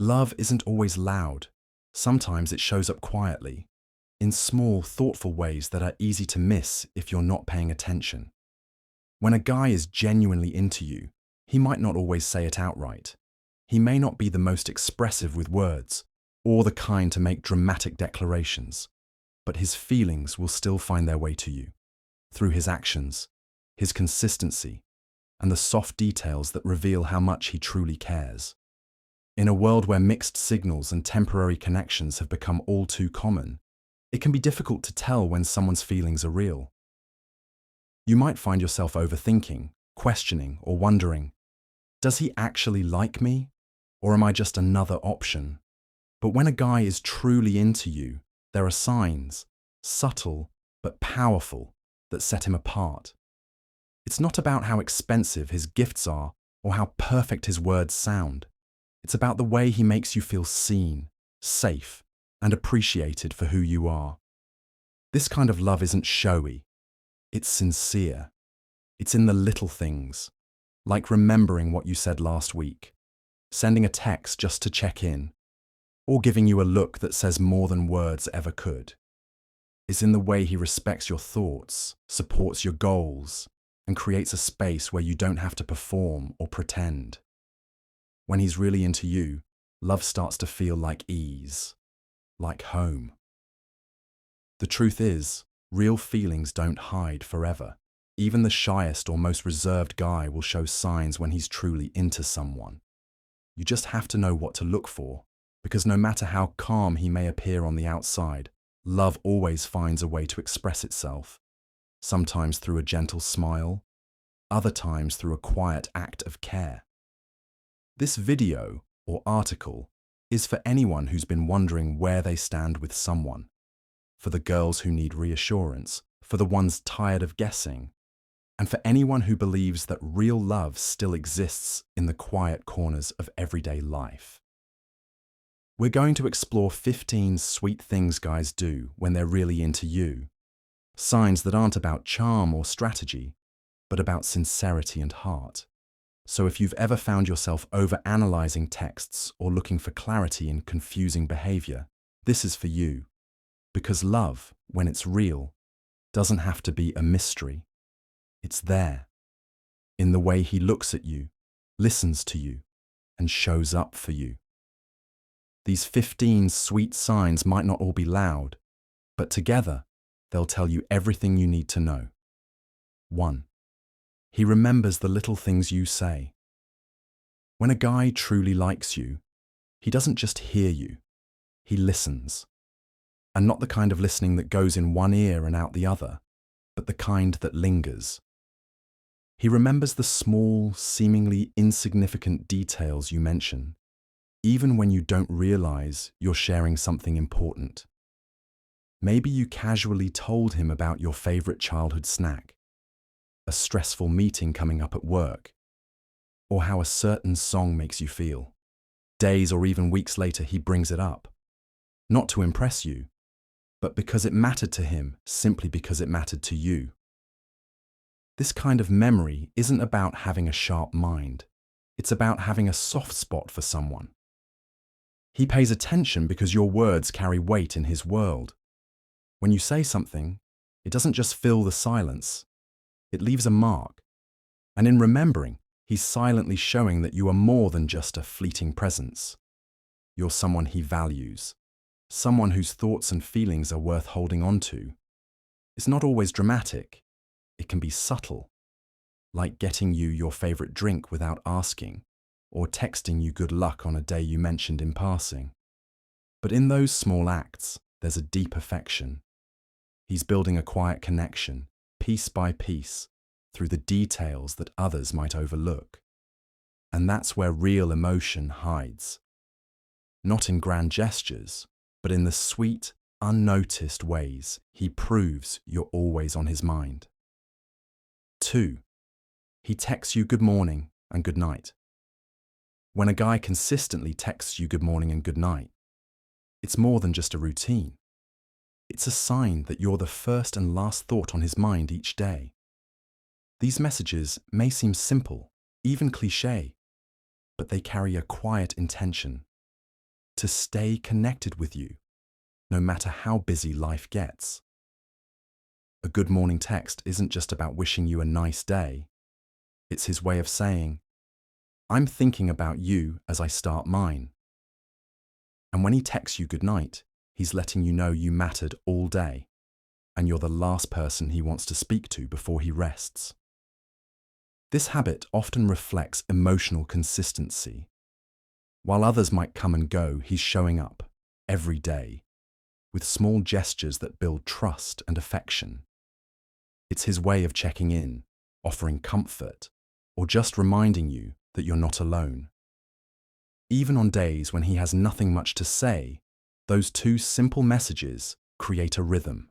Love isn't always loud. Sometimes it shows up quietly, in small, thoughtful ways that are easy to miss if you're not paying attention. When a guy is genuinely into you, he might not always say it outright. He may not be the most expressive with words, or the kind to make dramatic declarations, but his feelings will still find their way to you, through his actions, his consistency, and the soft details that reveal how much he truly cares. In a world where mixed signals and temporary connections have become all too common, it can be difficult to tell when someone's feelings are real. You might find yourself overthinking, questioning, or wondering, does he actually like me? Or am I just another option? But when a guy is truly into you, there are signs, subtle but powerful, that set him apart. It's not about how expensive his gifts are or how perfect his words sound. It's about the way he makes you feel seen, safe, and appreciated for who you are. This kind of love isn't showy. It's sincere. It's in the little things, like remembering what you said last week, sending a text just to check in, or giving you a look that says more than words ever could. It's in the way he respects your thoughts, supports your goals, and creates a space where you don't have to perform or pretend. When he's really into you, love starts to feel like ease, like home. The truth is, real feelings don't hide forever. Even the shyest or most reserved guy will show signs when he's truly into someone. You just have to know what to look for, because no matter how calm he may appear on the outside, love always finds a way to express itself, sometimes through a gentle smile, other times through a quiet act of care. This video or article is for anyone who's been wondering where they stand with someone, for the girls who need reassurance, for the ones tired of guessing, and for anyone who believes that real love still exists in the quiet corners of everyday life. We're going to explore 15 sweet things guys do when they're really into you. Signs that aren't about charm or strategy, but about sincerity and heart. So if you've ever found yourself overanalyzing texts or looking for clarity in confusing behavior, this is for you. Because love, when it's real, doesn't have to be a mystery. It's there, in the way he looks at you, listens to you, and shows up for you. These 15 sweet signs might not all be loud, but together, they'll tell you everything you need to know. 1. He remembers the little things you say. When a guy truly likes you, he doesn't just hear you, he listens. And not the kind of listening that goes in one ear and out the other, but the kind that lingers. He remembers the small, seemingly insignificant details you mention, even when you don't realize you're sharing something important. Maybe you casually told him about your favorite childhood snack, a stressful meeting coming up at work, or how a certain song makes you feel. Days or even weeks later, he brings it up, not to impress you, but because it mattered to him, simply because it mattered to you. This kind of memory isn't about having a sharp mind. It's about having a soft spot for someone. He pays attention because your words carry weight in his world. When you say something, it doesn't just fill the silence. It leaves a mark. And in remembering, he's silently showing that you are more than just a fleeting presence. You're someone he values, someone whose thoughts and feelings are worth holding on to. It's not always dramatic. It can be subtle, like getting you your favorite drink without asking, or texting you good luck on a day you mentioned in passing. But in those small acts, there's a deep affection. He's building a quiet connection, piece by piece, through the details that others might overlook. And that's where real emotion hides. Not in grand gestures, but in the sweet, unnoticed ways he proves you're always on his mind. 2. He texts you good morning and good night. When a guy consistently texts you good morning and good night, it's more than just a routine. It's a sign that you're the first and last thought on his mind each day. These messages may seem simple, even cliché, but they carry a quiet intention. to stay connected with you, no matter how busy life gets. A good morning text isn't just about wishing you a nice day. It's his way of saying, I'm thinking about you as I start mine. And when he texts you goodnight, he's letting you know you mattered all day, and you're the last person he wants to speak to before he rests. This habit often reflects emotional consistency. While others might come and go, he's showing up every day with small gestures that build trust and affection. It's his way of checking in, offering comfort, or just reminding you that you're not alone. Even on days when he has nothing much to say, those two simple messages create a rhythm,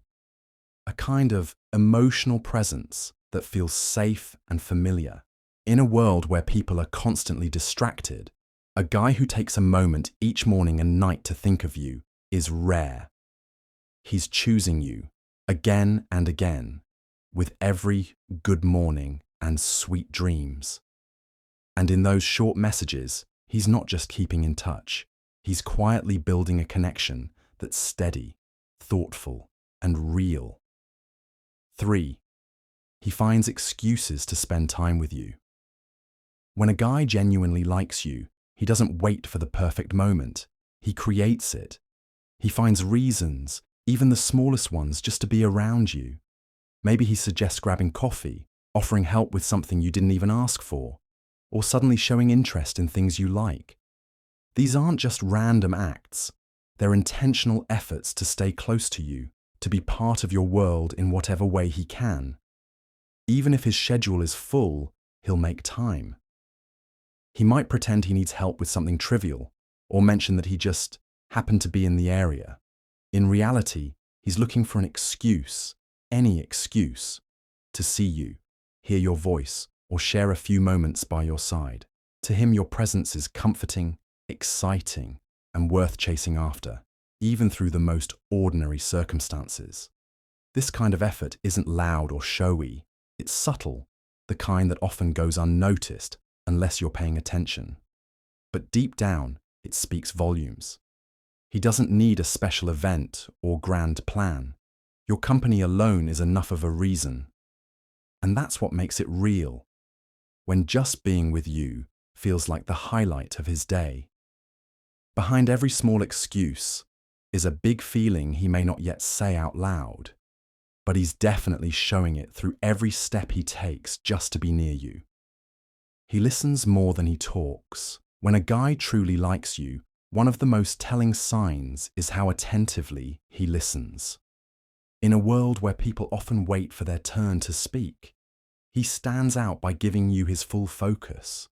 a kind of emotional presence that feels safe and familiar. In a world where people are constantly distracted, a guy who takes a moment each morning and night to think of you is rare. He's choosing you again and again with every good morning and sweet dreams. And in those short messages, he's not just keeping in touch, he's quietly building a connection that's steady, thoughtful, and real. 3. He finds excuses to spend time with you. When a guy genuinely likes you, he doesn't wait for the perfect moment. He creates it. He finds reasons, even the smallest ones, just to be around you. Maybe he suggests grabbing coffee, offering help with something you didn't even ask for, or suddenly showing interest in things you like. These aren't just random acts. They're intentional efforts to stay close to you, to be part of your world in whatever way he can. Even if his schedule is full, he'll make time. He might pretend he needs help with something trivial, or mention that he just happened to be in the area. In reality, he's looking for an excuse, any excuse, to see you, hear your voice, or share a few moments by your side. To him, your presence is comforting, exciting, and worth chasing after, even through the most ordinary circumstances. This kind of effort isn't loud or showy. It's subtle, the kind that often goes unnoticed unless you're paying attention. But deep down, it speaks volumes. He doesn't need a special event or grand plan. Your company alone is enough of a reason. And that's what makes it real, when just being with you feels like the highlight of his day. Behind every small excuse is a big feeling he may not yet say out loud, but he's definitely showing it through every step he takes just to be near you. He listens more than he talks. When a guy truly likes you, one of the most telling signs is how attentively he listens. In a world where people often wait for their turn to speak, he stands out by giving you his full focus.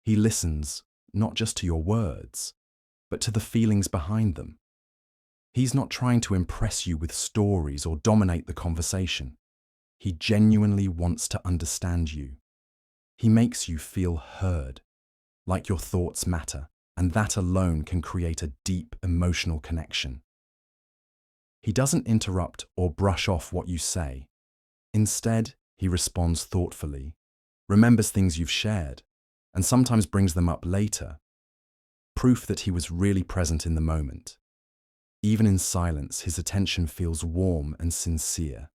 He listens not just to your words, but to the feelings behind them. He's not trying to impress you with stories or dominate the conversation. He genuinely wants to understand you. He makes you feel heard, like your thoughts matter, and that alone can create a deep emotional connection. He doesn't interrupt or brush off what you say. Instead, he responds thoughtfully, remembers things you've shared, and sometimes brings them up later. Proof that he was really present in the moment. Even in silence, his attention feels warm and sincere.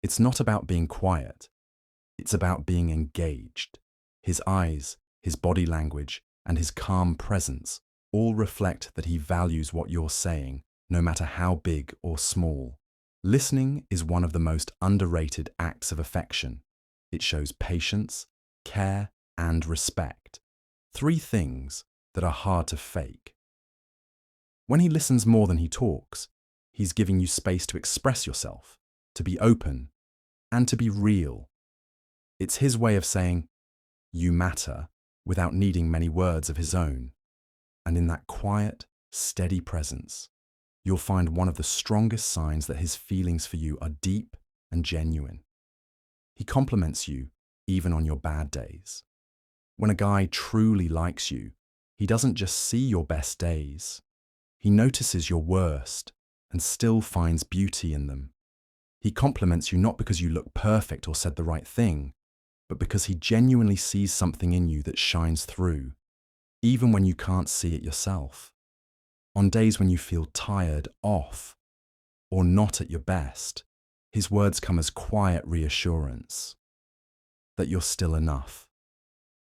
It's not about being quiet. It's about being engaged. His eyes, his body language, and his calm presence all reflect that he values what you're saying, no matter how big or small. Listening is one of the most underrated acts of affection. It shows patience, care, and respect. 3 things that are hard to fake. When he listens more than he talks, he's giving you space to express yourself, to be open, and to be real. It's his way of saying, you matter, without needing many words of his own. And in that quiet, steady presence, you'll find one of the strongest signs that his feelings for you are deep and genuine. He compliments you even on your bad days. When a guy truly likes you, he doesn't just see your best days. He notices your worst and still finds beauty in them. He compliments you not because you look perfect or said the right thing, but because he genuinely sees something in you that shines through. even when you can't see it yourself. On days when you feel tired, off, or not at your best, his words come as quiet reassurance that you're still enough,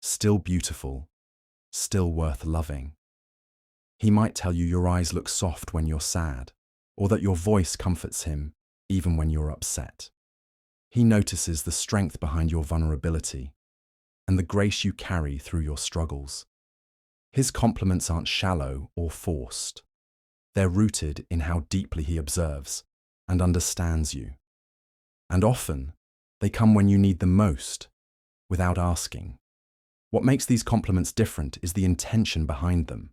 still beautiful, still worth loving. He might tell you your eyes look soft when you're sad, or that your voice comforts him even when you're upset. He notices the strength behind your vulnerability and the grace you carry through your struggles. His compliments aren't shallow or forced. They're rooted in how deeply he observes and understands you. And often, they come when you need them most, without asking. What makes these compliments different is the intention behind them.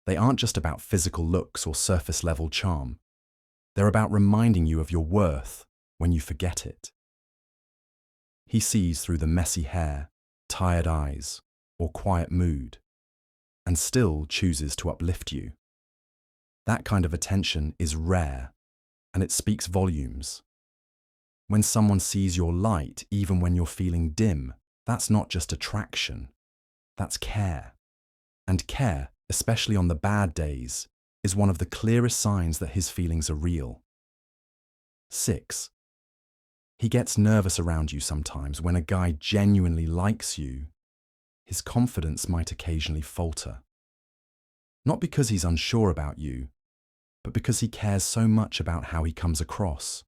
They aren't just about physical looks or surface-level charm. They're about reminding you of your worth when you forget it. He sees through the messy hair, tired eyes, or quiet mood, and still chooses to uplift you. That kind of attention is rare, and it speaks volumes. When someone sees your light, even when you're feeling dim, that's not just attraction, that's care. And care, especially on the bad days, is one of the clearest signs that his feelings are real. 6. He gets nervous around you sometimes. When a guy genuinely likes you, his confidence might occasionally falter. Not because he's unsure about you, but because he cares so much about how he comes across.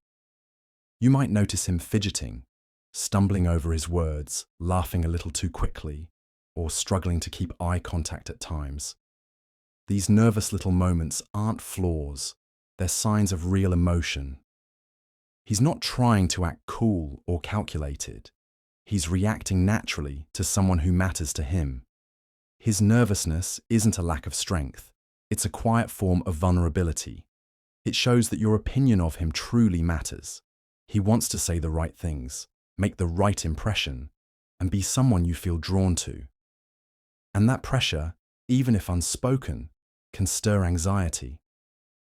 You might notice him fidgeting, stumbling over his words, laughing a little too quickly, or struggling to keep eye contact at times. These nervous little moments aren't flaws, they're signs of real emotion. He's not trying to act cool or calculated. He's reacting naturally to someone who matters to him. His nervousness isn't a lack of strength. It's a quiet form of vulnerability. It shows that your opinion of him truly matters. He wants to say the right things, make the right impression, and be someone you feel drawn to. And that pressure, even if unspoken, can stir anxiety.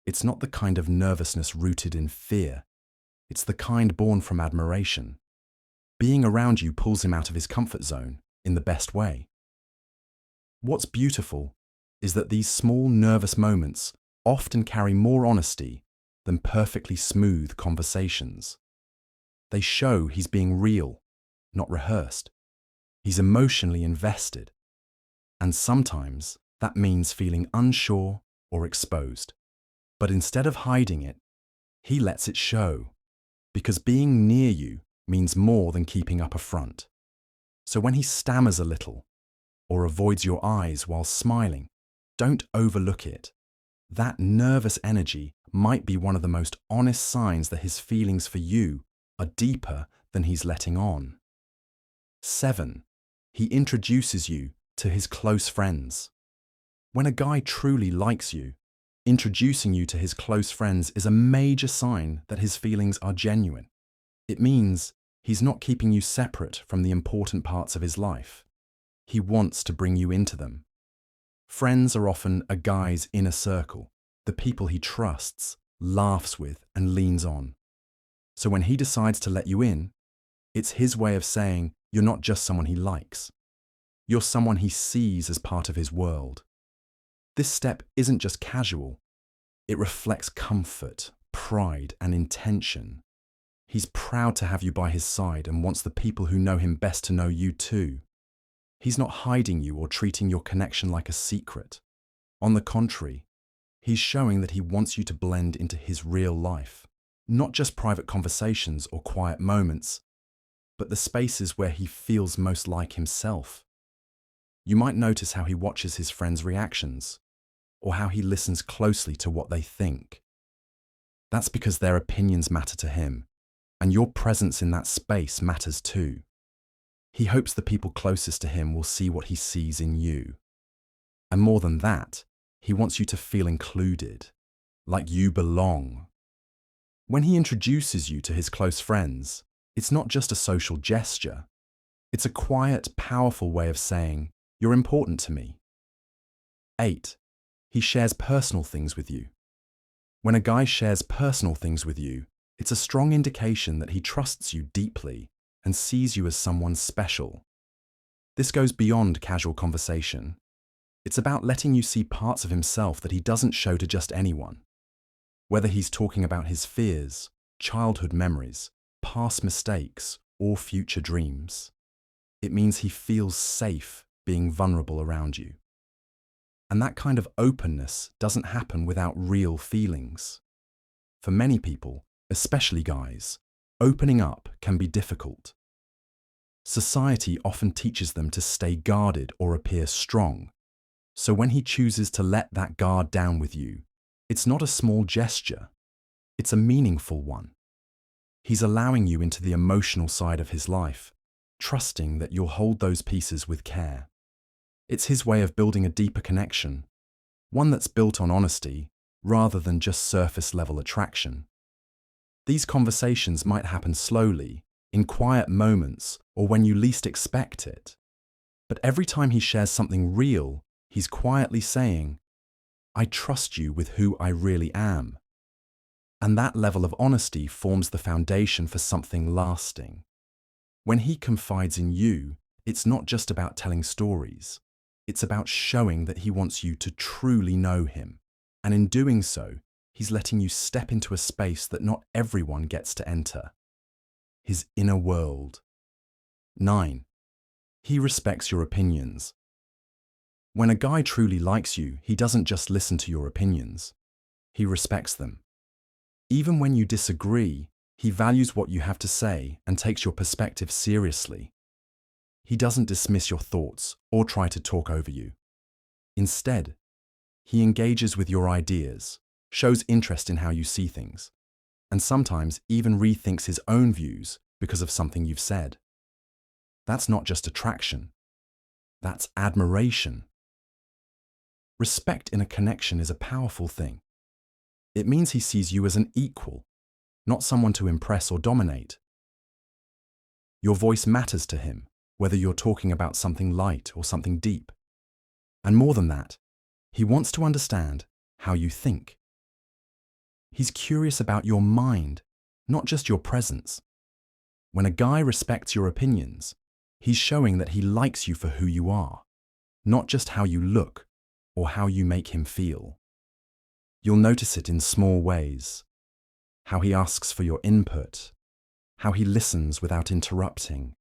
It's not the kind of nervousness rooted in fear. It's the kind born from admiration. Being around you pulls him out of his comfort zone in the best way. What's beautiful is that these small nervous moments often carry more honesty than perfectly smooth conversations. They show he's being real, not rehearsed. He's emotionally invested. And sometimes that means feeling unsure or exposed. But instead of hiding it, he lets it show. Because being near you means more than keeping up a front. So when he stammers a little, or avoids your eyes while smiling, don't overlook it. That nervous energy might be one of the most honest signs that his feelings for you are deeper than he's letting on. 7. He introduces you to his close friends. When a guy truly likes you, introducing you to his close friends is a major sign that his feelings are genuine. It means he's not keeping you separate from the important parts of his life. He wants to bring you into them. Friends are often a guy's inner circle, the people he trusts, laughs with, and leans on. So when he decides to let you in, it's his way of saying you're not just someone he likes. You're someone he sees as part of his world. This step isn't just casual. It reflects comfort, pride, and intention. He's proud to have you by his side and wants the people who know him best to know you too. He's not hiding you or treating your connection like a secret. On the contrary, he's showing that he wants you to blend into his real life. Not just private conversations or quiet moments, but the spaces where he feels most like himself. You might notice how he watches his friends' reactions, or how he listens closely to what they think. That's because their opinions matter to him, and your presence in that space matters too. He hopes the people closest to him will see what he sees in you. And more than that, he wants you to feel included, like you belong. When he introduces you to his close friends, it's not just a social gesture. It's a quiet, powerful way of saying, "You're important to me." 8. He shares personal things with you. When a guy shares personal things with you, it's a strong indication that he trusts you deeply and sees you as someone special. This goes beyond casual conversation. It's about letting you see parts of himself that he doesn't show to just anyone. Whether he's talking about his fears, childhood memories, past mistakes, or future dreams, it means he feels safe being vulnerable around you. And that kind of openness doesn't happen without real feelings. For many people, especially guys, opening up can be difficult. Society often teaches them to stay guarded or appear strong. So when he chooses to let that guard down with you, it's not a small gesture, it's a meaningful one. He's allowing you into the emotional side of his life, trusting that you'll hold those pieces with care. It's his way of building a deeper connection, one that's built on honesty rather than just surface-level attraction. These conversations might happen slowly, in quiet moments, or when you least expect it. But every time he shares something real, he's quietly saying, "I trust you with who I really am." And that level of honesty forms the foundation for something lasting. When he confides in you, it's not just about telling stories. It's about showing that he wants you to truly know him. And in doing so, he's letting you step into a space that not everyone gets to enter. His inner world. 9. He respects your opinions. When a guy truly likes you, he doesn't just listen to your opinions. He respects them. Even when you disagree, he values what you have to say and takes your perspective seriously. He doesn't dismiss your thoughts or try to talk over you. Instead, he engages with your ideas, shows interest in how you see things, and sometimes even rethinks his own views because of something you've said. That's not just attraction, that's admiration. Respect in a connection is a powerful thing. It means he sees you as an equal, not someone to impress or dominate. Your voice matters to him, whether you're talking about something light or something deep. And more than that, he wants to understand how you think. He's curious about your mind, not just your presence. When a guy respects your opinions, he's showing that he likes you for who you are, not just how you look or how you make him feel. You'll notice it in small ways. How he asks for your input, how he listens without interrupting,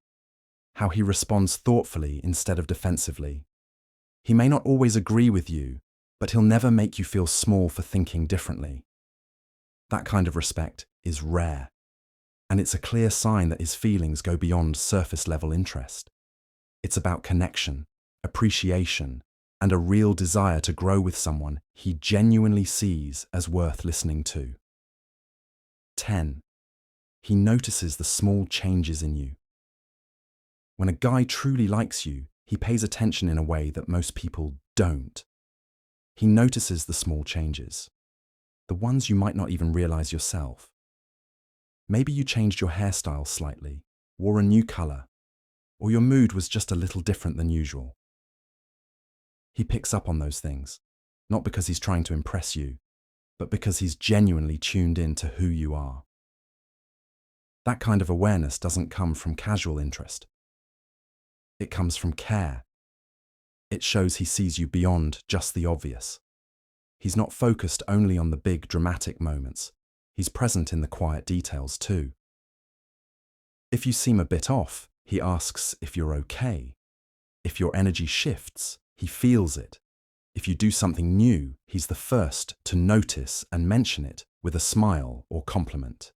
how he responds thoughtfully instead of defensively. He may not always agree with you, but he'll never make you feel small for thinking differently. That kind of respect is rare, and it's a clear sign that his feelings go beyond surface-level interest. It's about connection, appreciation, and a real desire to grow with someone he genuinely sees as worth listening to. 10. He notices the small changes in you. When a guy truly likes you, he pays attention in a way that most people don't. He notices the small changes, the ones you might not even realize yourself. Maybe you changed your hairstyle slightly, wore a new color, or your mood was just a little different than usual. He picks up on those things, not because he's trying to impress you, but because he's genuinely tuned in to who you are. That kind of awareness doesn't come from casual interest. It comes from care. It shows he sees you beyond just the obvious. He's not focused only on the big, dramatic moments. He's present in the quiet details too. If you seem a bit off, he asks if you're okay. If your energy shifts, he feels it. If you do something new, he's the first to notice and mention it with a smile or compliment.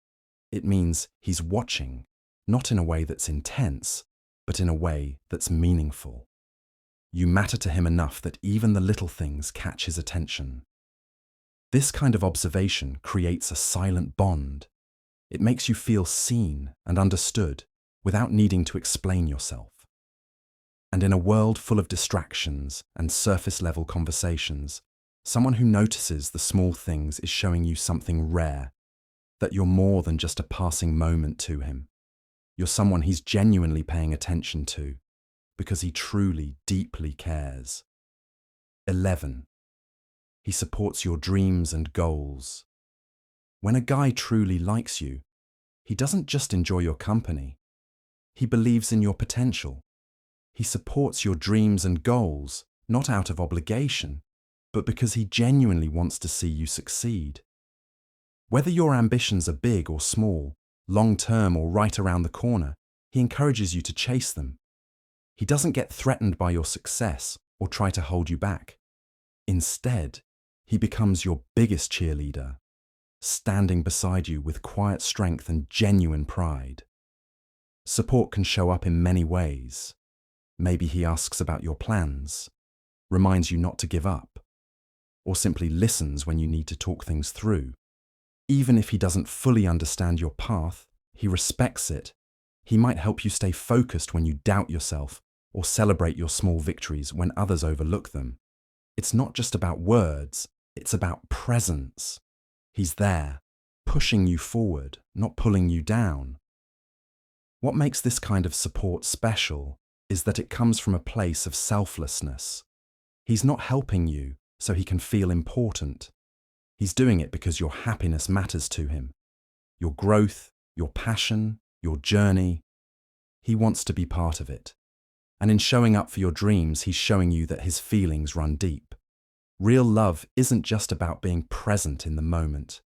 It means he's watching, not in a way that's intense, but in a way that's meaningful. You matter to him enough that even the little things catch his attention. This kind of observation creates a silent bond. It makes you feel seen and understood without needing to explain yourself. And in a world full of distractions and surface-level conversations, someone who notices the small things is showing you something rare, that you're more than just a passing moment to him. You're someone he's genuinely paying attention to, because he truly, deeply cares. 11. He supports your dreams and goals. When a guy truly likes you, he doesn't just enjoy your company. He believes in your potential. He supports your dreams and goals not out of obligation, but because he genuinely wants to see you succeed. Whether your ambitions are big or small, long-term or right around the corner, he encourages you to chase them. He doesn't get threatened by your success or try to hold you back. Instead, he becomes your biggest cheerleader, standing beside you with quiet strength and genuine pride. Support can show up in many ways. Maybe he asks about your plans, reminds you not to give up, or simply listens when you need to talk things through. Even if he doesn't fully understand your path, he respects it. He might help you stay focused when you doubt yourself, or celebrate your small victories when others overlook them. It's not just about words, it's about presence. He's there, pushing you forward, not pulling you down. What makes this kind of support special is that it comes from a place of selflessness. He's not helping you so he can feel important. He's doing it because your happiness matters to him. Your growth, your passion, your journey. He wants to be part of it. And in showing up for your dreams, he's showing you that his feelings run deep. Real love isn't just about being present in the moment.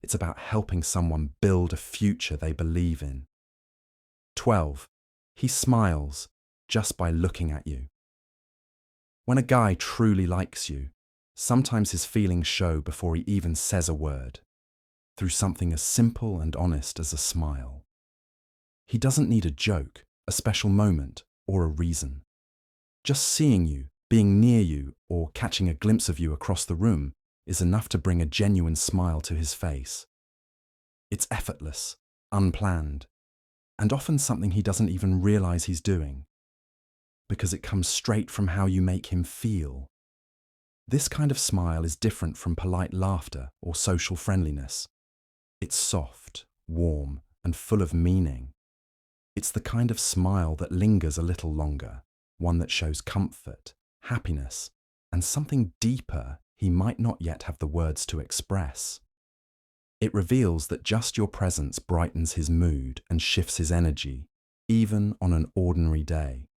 It's about helping someone build a future they believe in. 12. He smiles just by looking at you. When a guy truly likes you, sometimes his feelings show before he even says a word, through something as simple and honest as a smile. He doesn't need a joke, a special moment, or a reason. Just seeing you, being near you, or catching a glimpse of you across the room is enough to bring a genuine smile to his face. It's effortless, unplanned, and often something he doesn't even realize he's doing, because it comes straight from how you make him feel. This kind of smile is different from polite laughter or social friendliness. It's soft, warm, and full of meaning. It's the kind of smile that lingers a little longer, one that shows comfort, happiness, and something deeper he might not yet have the words to express. It reveals that just your presence brightens his mood and shifts his energy, even on an ordinary day.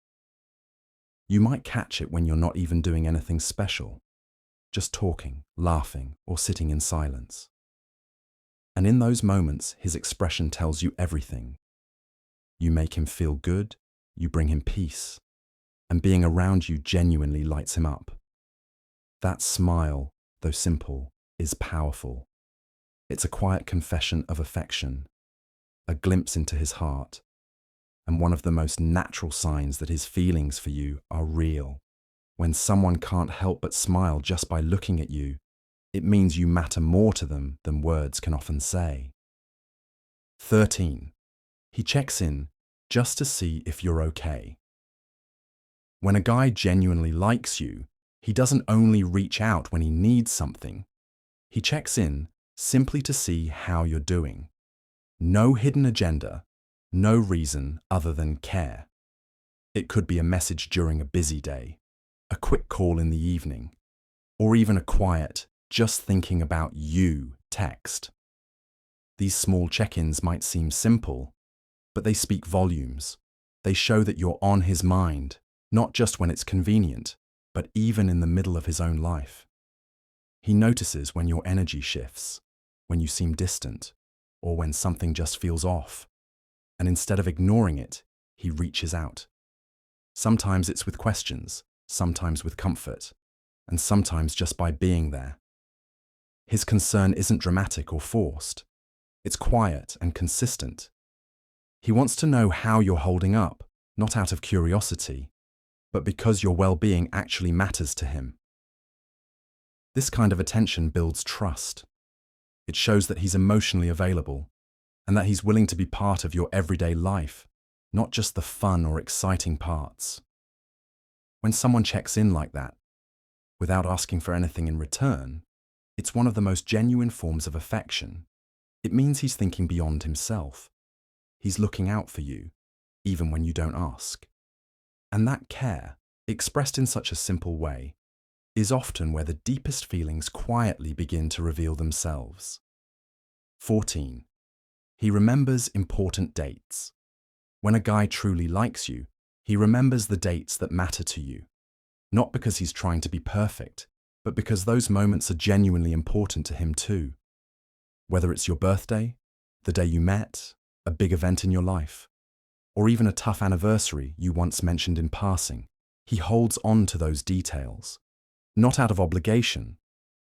You might catch it when you're not even doing anything special, just talking, laughing, or sitting in silence. And in those moments, his expression tells you everything. You make him feel good, you bring him peace, and being around you genuinely lights him up. That smile, though simple, is powerful. It's a quiet confession of affection, a glimpse into his heart, and one of the most natural signs that his feelings for you are real. When someone can't help but smile just by looking at you, it means you matter more to them than words can often say. 13. He checks in just to see if you're okay. When a guy genuinely likes you, he doesn't only reach out when he needs something. He checks in simply to see how you're doing. No hidden agenda, no reason other than care. It could be a message during a busy day, a quick call in the evening, or even a quiet, just thinking about you text. These small check-ins might seem simple, but they speak volumes. They show that you're on his mind, not just when it's convenient, but even in the middle of his own life. He notices when your energy shifts, when you seem distant, or when something just feels off. And instead of ignoring it, he reaches out. Sometimes it's with questions, sometimes with comfort, and sometimes just by being there. His concern isn't dramatic or forced. It's quiet and consistent. He wants to know how you're holding up, not out of curiosity, but because your well-being actually matters to him. This kind of attention builds trust. It shows that he's emotionally available and that he's willing to be part of your everyday life, not just the fun or exciting parts. When someone checks in like that, without asking for anything in return, it's one of the most genuine forms of affection. It means he's thinking beyond himself. He's looking out for you, even when you don't ask. And that care, expressed in such a simple way, is often where the deepest feelings quietly begin to reveal themselves. 14. He remembers important dates. When a guy truly likes you, he remembers the dates that matter to you. Not because he's trying to be perfect, but because those moments are genuinely important to him too. Whether it's your birthday, the day you met, a big event in your life, or even a tough anniversary you once mentioned in passing, he holds on to those details, not out of obligation,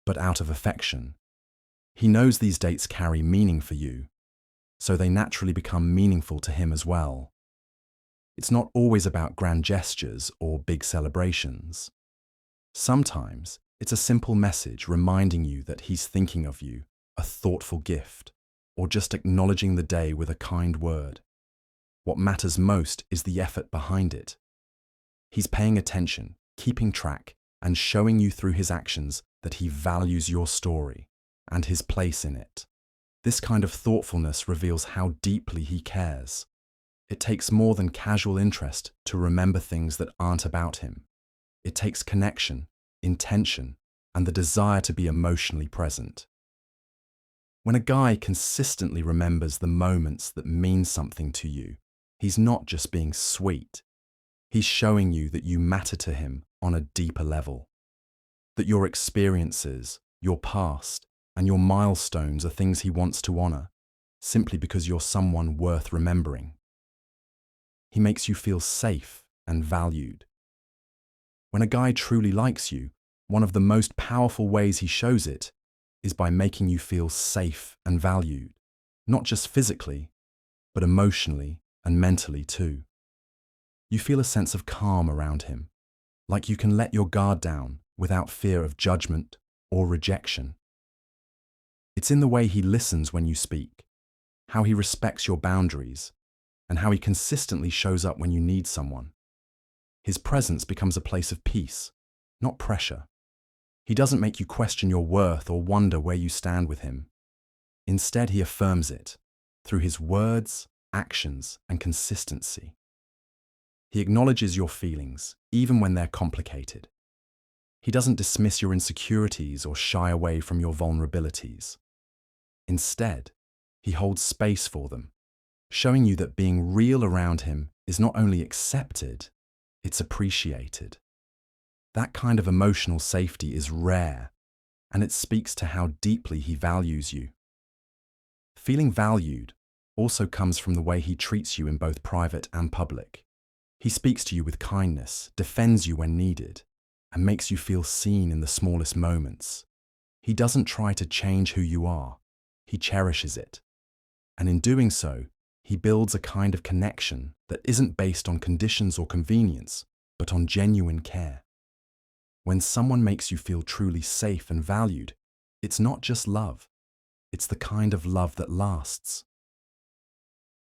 but out of affection. He knows these dates carry meaning for you, so they naturally become meaningful to him as well. It's not always about grand gestures or big celebrations. Sometimes it's a simple message reminding you that he's thinking of you, a thoughtful gift, or just acknowledging the day with a kind word. What matters most is the effort behind it. He's paying attention, keeping track, and showing you through his actions that he values your story and his place in it. This kind of thoughtfulness reveals how deeply he cares. It takes more than casual interest to remember things that aren't about him. It takes connection, intention, and the desire to be emotionally present. When a guy consistently remembers the moments that mean something to you, he's not just being sweet. He's showing you that you matter to him on a deeper level. That your experiences, your past, and your milestones are things he wants to honor, simply because you're someone worth remembering. He makes you feel safe and valued. When a guy truly likes you, one of the most powerful ways he shows it is by making you feel safe and valued, not just physically, but emotionally and mentally too. You feel a sense of calm around him, like you can let your guard down without fear of judgment or rejection. It's in the way he listens when you speak, how he respects your boundaries, and how he consistently shows up when you need someone. His presence becomes a place of peace, not pressure. He doesn't make you question your worth or wonder where you stand with him. Instead, he affirms it through his words, actions, and consistency. He acknowledges your feelings, even when they're complicated. He doesn't dismiss your insecurities or shy away from your vulnerabilities. Instead, he holds space for them, showing you that being real around him is not only accepted, it's appreciated. That kind of emotional safety is rare, and it speaks to how deeply he values you. Feeling valued also comes from the way he treats you in both private and public. He speaks to you with kindness, defends you when needed, and makes you feel seen in the smallest moments. He doesn't try to change who you are, he cherishes it. And in doing so, he builds a kind of connection that isn't based on conditions or convenience, but on genuine care. When someone makes you feel truly safe and valued, it's not just love. It's the kind of love that lasts.